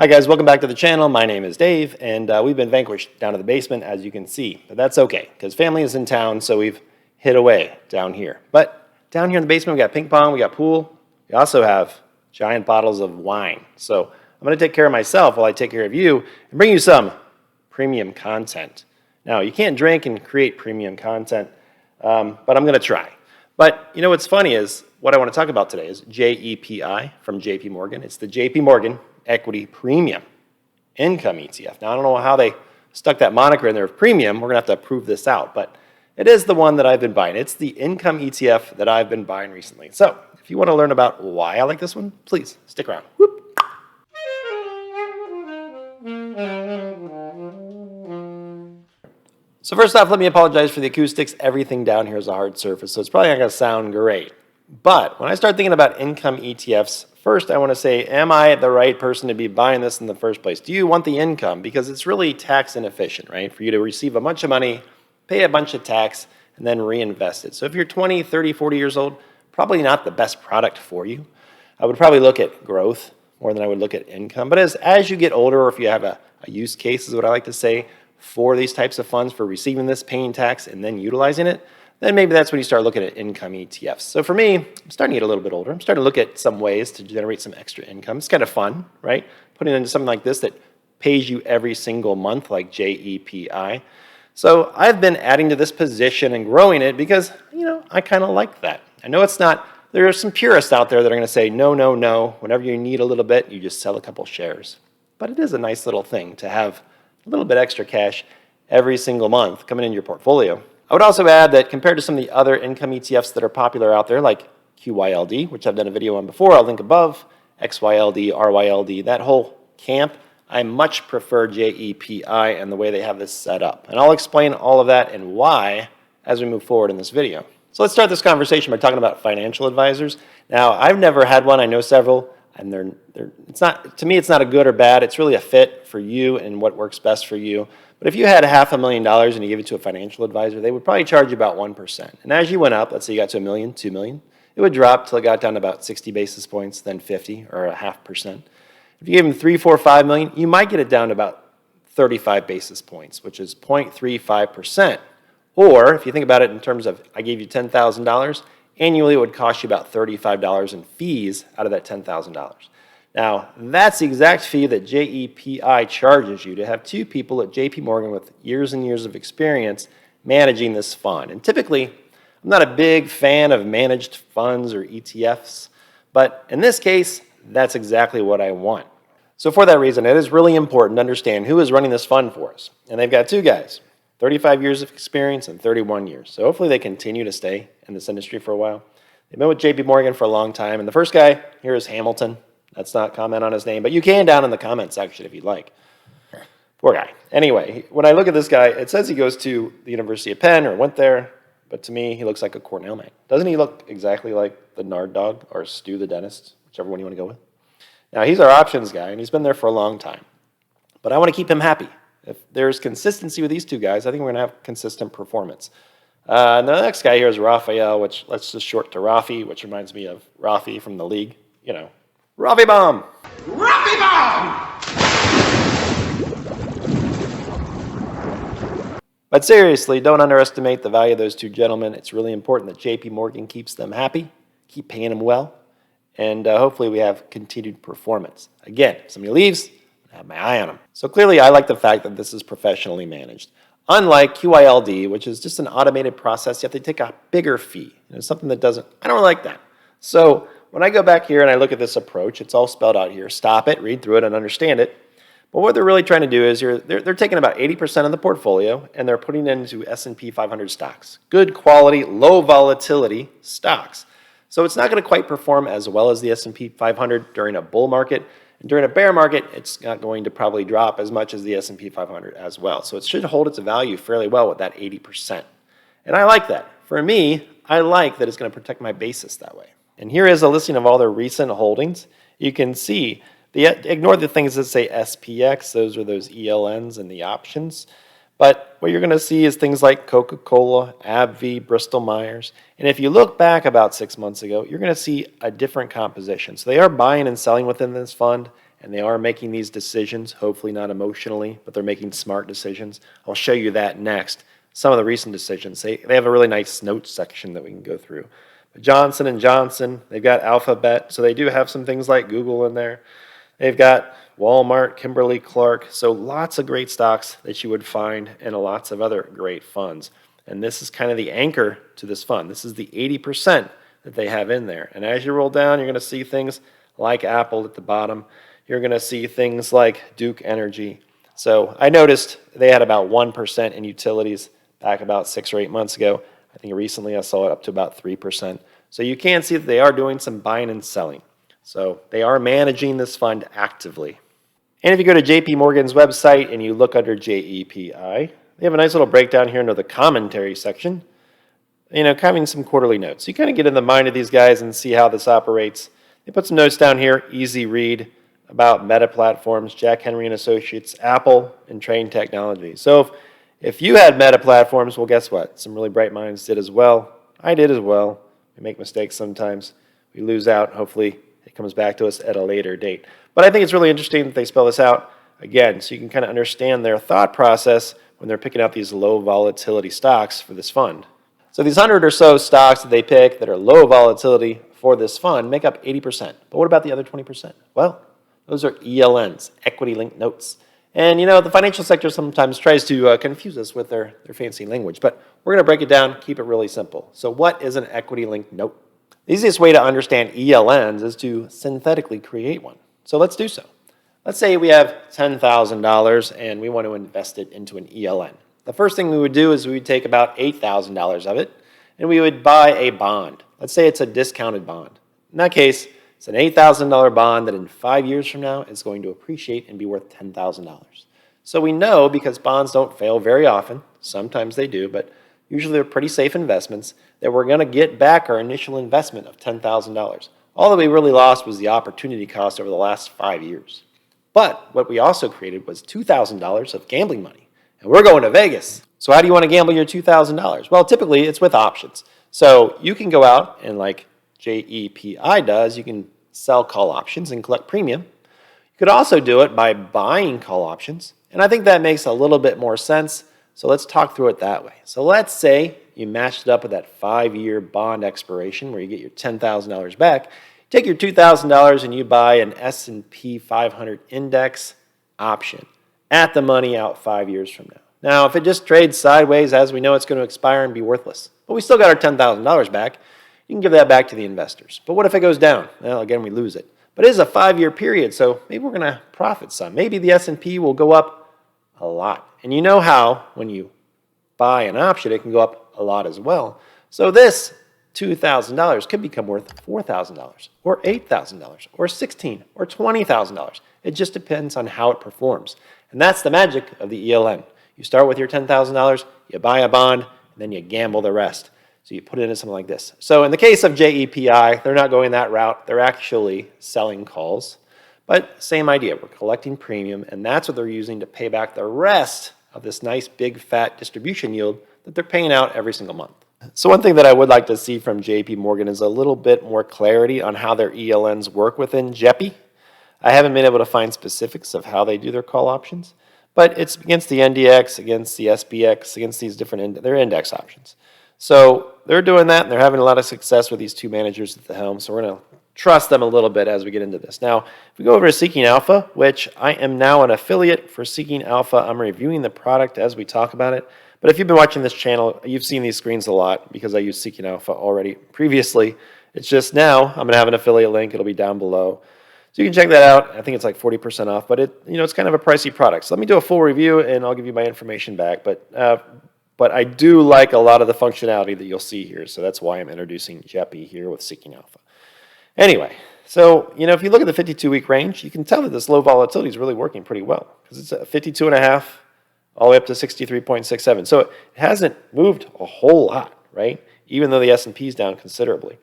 Hi guys, welcome back to the channel. My name is Dave, and we've been vanquished down to the basement, as you can see. But that's okay, because family is in town, so we've hid away down here. But down here in the basement, we got ping pong, we got pool. We also have giant bottles of wine. So I'm going to take care of myself while I take care of you and bring you some premium content. Now, you can't drink and create premium content, but I'm going to try. But you know what's funny is, what I want to talk about today is JEPI from JP Morgan. It's the JP Morgan Equity Premium Income ETF. Now, I don't know how they stuck that moniker in there of premium. We're going to have to prove this out, but it is the one that I've been buying. It's the income ETF that I've been buying recently. So if you want to learn about why I like this one, please stick around. Whoop. So first off, let me apologize for the acoustics. Everything down here is a hard surface, so it's probably not going to sound great. But when I start thinking about income ETFs, first I want to say, am I the right person to be buying this in the first place? Do you want the income? Because it's really tax inefficient, right? For you to receive a bunch of money, pay a bunch of tax, and then reinvest it. So if you're 20, 30, 40 years old, probably not the best product for you. I would probably look at growth more than I would look at income. But as you get older, or if you have a use case, is what I like to say, for these types of funds, for receiving this, paying tax, and then utilizing it, then maybe that's when you start looking at income ETFs. So for me, I'm starting to get a little bit older. I'm starting to look at some ways to generate some extra income. It's kind of fun, right? Putting into something like this that pays you every single month, like JEPI. So I've been adding to this position and growing it because, I kind of like that. I know it's not, there are some purists out there that are going to say, no, no, no. Whenever you need a little bit, you just sell a couple shares. But it is a nice little thing to have a little bit extra cash every single month coming into your portfolio. I would also add that compared to some of the other income ETFs that are popular out there, like QYLD, which I've done a video on before, I'll link above, XYLD, RYLD, that whole camp, I much prefer JEPI and the way they have this set up. And I'll explain all of that and why as we move forward in this video. So let's start this conversation by talking about financial advisors. Now, I've never had one. I know several. And it's not, to me, it's not a good or bad. It's really a fit for you and what works best for you. But if you had $500,000 and you gave it to a financial advisor, they would probably charge you about 1%. And as you went up, let's say you got to $1 million, $2 million, it would drop till it got down to about 60 basis points, then 50 or 0.5%. If you gave them 3, 4, 5 million, you might get it down to about 35 basis points, which is 0.35%. Or if you think about it in terms of, I gave you $10,000, annually, it would cost you about $35 in fees out of that $10,000. Now, that's the exact fee that JEPI charges you to have two people at JP Morgan with years and years of experience managing this fund. And typically, I'm not a big fan of managed funds or ETFs, but in this case, that's exactly what I want. So for that reason, it is really important to understand who is running this fund for us. And they've got two guys, 35 years of experience and 31 years. So hopefully they continue to stay in this industry for a while. They've been with JP Morgan for a long time. And the first guy here is Hamilton. Let's not comment on his name, but you can down in the comment section if you'd like. Poor guy. Anyway, when I look at this guy, it says he goes to the University of Penn or went there, but to me, he looks like a Cornell man. Doesn't he look exactly like the Nard dog or Stu the dentist, whichever one you want to go with? Now, he's our options guy, and he's been there for a long time. But I want to keep him happy. If there's consistency with these two guys, I think we're going to have consistent performance. And the next guy here is Raphael, which let's just short to Rafi, which reminds me of Rafi from the league. Rafi Bomb! Rafi Bomb! But seriously, don't underestimate the value of those two gentlemen. It's really important that JP Morgan keeps them happy, keep paying them well, and hopefully we have continued performance. Again, if somebody leaves, I have my eye on them. So clearly, I like the fact that this is professionally managed. Unlike QYLD, which is just an automated process, you have to take a bigger fee. Something that doesn't, I don't like that. So when I go back here and I look at this approach, it's all spelled out here. Stop it, read through it, and understand it. But what they're really trying to do is they're taking about 80% of the portfolio and they're putting it into S&P 500 stocks. Good quality, low volatility stocks. So it's not going to quite perform as well as the S&P 500 during a bull market. And during a bear market, it's not going to probably drop as much as the S&P 500 as well. So it should hold its value fairly well with that 80%. And I like that. For me, I like that it's going to protect my basis that way. And here is a listing of all their recent holdings. You can see, ignore the things that say SPX. Those are those ELNs and the options. But what you're going to see is things like Coca-Cola, AbbVie, Bristol-Myers. And if you look back about 6 months ago, you're going to see a different composition. So they are buying and selling within this fund, and they are making these decisions, hopefully not emotionally, but they're making smart decisions. I'll show you that next. Some of the recent decisions, they have a really nice notes section that we can go through. But Johnson & Johnson, they've got Alphabet, so they do have some things like Google in there. They've got Walmart, Kimberly-Clark, so lots of great stocks that you would find and lots of other great funds. And this is kind of the anchor to this fund. This is the 80% that they have in there. And as you roll down, you're going to see things like Apple at the bottom. You're going to see things like Duke Energy. So I noticed they had about 1% in utilities back about 6 or 8 months ago. I think recently I saw it up to about 3%. So you can see that they are doing some buying and selling. So they are managing this fund actively. And if you go to JP Morgan's website and you look under JEPI, they have a nice little breakdown here under the commentary section, having some quarterly notes. You kind of get in the mind of these guys and see how this operates. They put some notes down here, easy read, about Meta Platforms, Jack Henry and Associates, Apple, and Trane Technologies. So if you had Meta Platforms, well, guess what? Some really bright minds did as well. I did as well. We make mistakes sometimes. We lose out. Hopefully, it comes back to us at a later date. But I think it's really interesting that they spell this out again, so you can kind of understand their thought process when they're picking out these low volatility stocks for this fund. So these 100 or so stocks that they pick that are low volatility for this fund make up 80%. But what about the other 20%? Well, those are ELNs, equity-linked notes. And the financial sector sometimes tries to confuse us with their fancy language, but we're going to break it down, keep it really simple. So what is an equity-linked note? The easiest way to understand ELNs is to synthetically create one. So let's do so. Let's say we have $10,000 and we want to invest it into an ELN. The first thing we would do is we would take about $8,000 of it and we would buy a bond. Let's say it's a discounted bond. In that case, it's an $8,000 bond that in 5 years from now is going to appreciate and be worth $10,000. So we know, because bonds don't fail very often, sometimes they do, but usually they're pretty safe investments, that we're going to get back our initial investment of $10,000. All that we really lost was the opportunity cost over the last 5 years. But what we also created was $2,000 of gambling money, and we're going to Vegas. So how do you want to gamble your $2,000? Well, typically it's with options. So you can go out and, like JEPI does, you can sell call options and collect premium. You could also do it by buying call options, and I think that makes a little bit more sense. So let's talk through it that way. So let's say you matched it up with that 5-year bond expiration where you get your $10,000 back. Take your $2,000 and you buy an S&P 500 index option at the money out 5 years from now. Now, if it just trades sideways, as we know, it's going to expire and be worthless. But we still got our $10,000 back. You can give that back to the investors. But what if it goes down? Well, again, we lose it. But it is a 5-year period, so maybe we're going to profit some. Maybe the S&P will go up a lot. And you know how when you buy an option, it can go up a lot as well. So this $2,000 could become worth $4,000 or $8,000 or $16,000 or $20,000. It just depends on how it performs. And that's the magic of the ELN. You start with your $10,000, you buy a bond, and then you gamble the rest. So you put it into something like this. So in the case of JEPI, they're not going that route. They're actually selling calls. But same idea. We're collecting premium, and that's what they're using to pay back the rest of this nice big fat distribution yield that they're paying out every single month. So one thing that I would like to see from JP Morgan is a little bit more clarity on how their ELNs work within JEPI. I haven't been able to find specifics of how they do their call options, but it's against the NDX, against the SPX, against these different their index options. So they're doing that, and they're having a lot of success with these two managers at the helm, so we're going to trust them a little bit as we get into this. Now, if we go over to Seeking Alpha, which I am now an affiliate for Seeking Alpha, I'm reviewing the product as we talk about it. But if you've been watching this channel, you've seen these screens a lot because I used Seeking Alpha already previously. It's just now I'm going to have an affiliate link. It'll be down below. So you can check that out. I think it's like 40% off, but it's kind of a pricey product. So let me do a full review, and I'll give you my information back. But I do like a lot of the functionality that you'll see here, so that's why I'm introducing JEPI here with Seeking Alpha. Anyway, so if you look at the 52-week range, you can tell that this low volatility is really working pretty well because it's at 52.5 all the way up to 63.67. So it hasn't moved a whole lot, right? Even though the S&P is down considerably.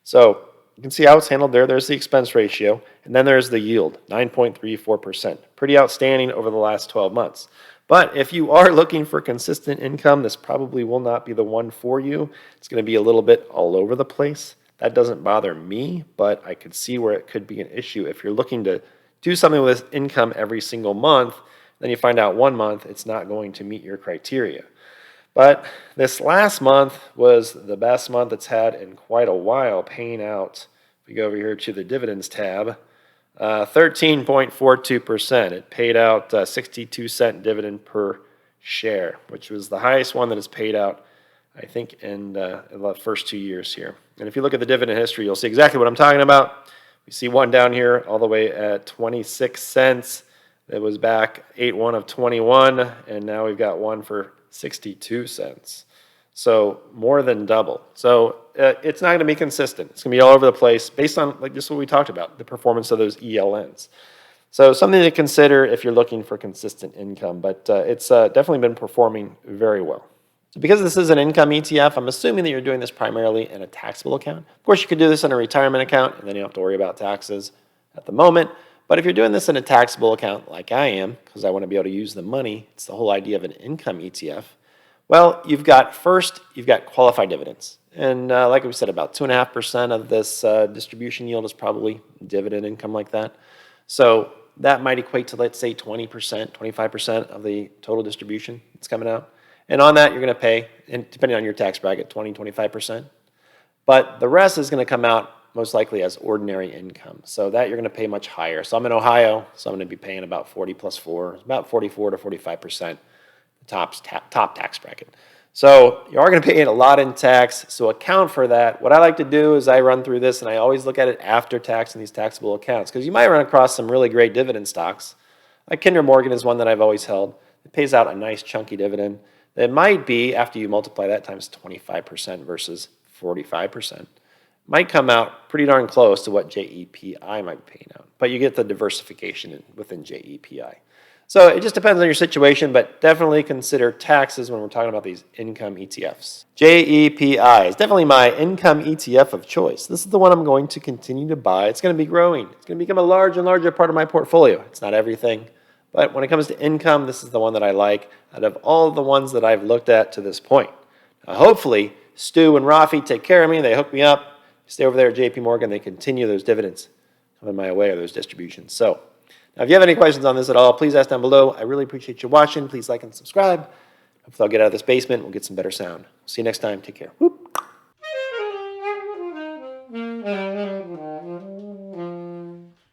So you can see how it's handled there. There's the expense ratio, and then there's the yield, 9.34%. Pretty outstanding over the last 12 months. But if you are looking for consistent income, this probably will not be the one for you. It's going to be a little bit all over the place. That doesn't bother me, but I could see where it could be an issue if you're looking to do something with income every single month, then you find out one month it's not going to meet your criteria. But this last month was the best month it's had in quite a while, paying out, if we go over here to the dividends tab, 13.42%. It paid out 62-cent dividend per share, which was the highest one that has paid out, I think, in the first 2 years here. And if you look at the dividend history, you'll see exactly what I'm talking about. We see one down here all the way at 26 cents. It was back 8/1 of 21, and now we've got one for 62 cents. So more than double. So it's not going to be consistent. It's going to be all over the place based on like just what we talked about, the performance of those ELNs. So something to consider if you're looking for consistent income, but it's definitely been performing very well. So because this is an income ETF, I'm assuming that you're doing this primarily in a taxable account. Of course, you could do this in a retirement account, and then you don't have to worry about taxes at the moment. But if you're doing this in a taxable account like I am, because I want to be able to use the money, it's the whole idea of an income ETF. Well, you've got qualified dividends. And like we said, about 2.5% of this distribution yield is probably dividend income like that. So that might equate to, let's say, 20%, 25% of the total distribution that's coming out. And on that, you're going to pay, and depending on your tax bracket, 20, 25%. But the rest is going to come out most likely as ordinary income. So that you're going to pay much higher. So I'm in Ohio, so I'm going to be paying about 40 plus 4, about 44 to 45%, the top tax bracket. So you are going to pay a lot in tax, so account for that. What I like to do is I run through this, and I always look at it after tax in these taxable accounts, because you might run across some really great dividend stocks. Like Kinder Morgan is one that I've always held. It pays out a nice chunky dividend. It might be, after you multiply that times 25% versus 45%, might come out pretty darn close to what JEPI might be paying out. But you get the diversification within JEPI. So it just depends on your situation, but definitely consider taxes when we're talking about these income ETFs. JEPI is definitely my income ETF of choice. This is the one I'm going to continue to buy. It's going to be growing. It's going to become a larger and larger part of my portfolio. It's not everything, but when it comes to income, this is the one that I like out of all the ones that I've looked at to this point. Now, hopefully, Stu and Rafi take care of me. They hook me up. Stay over there at JP Morgan. They continue those dividends coming my way, or those distributions. So now, if you have any questions on this at all, please ask down below. I really appreciate you watching. Please like and subscribe. Hopefully I'll get out of this basement. We'll get some better sound. See you next time. Take care. Whoop.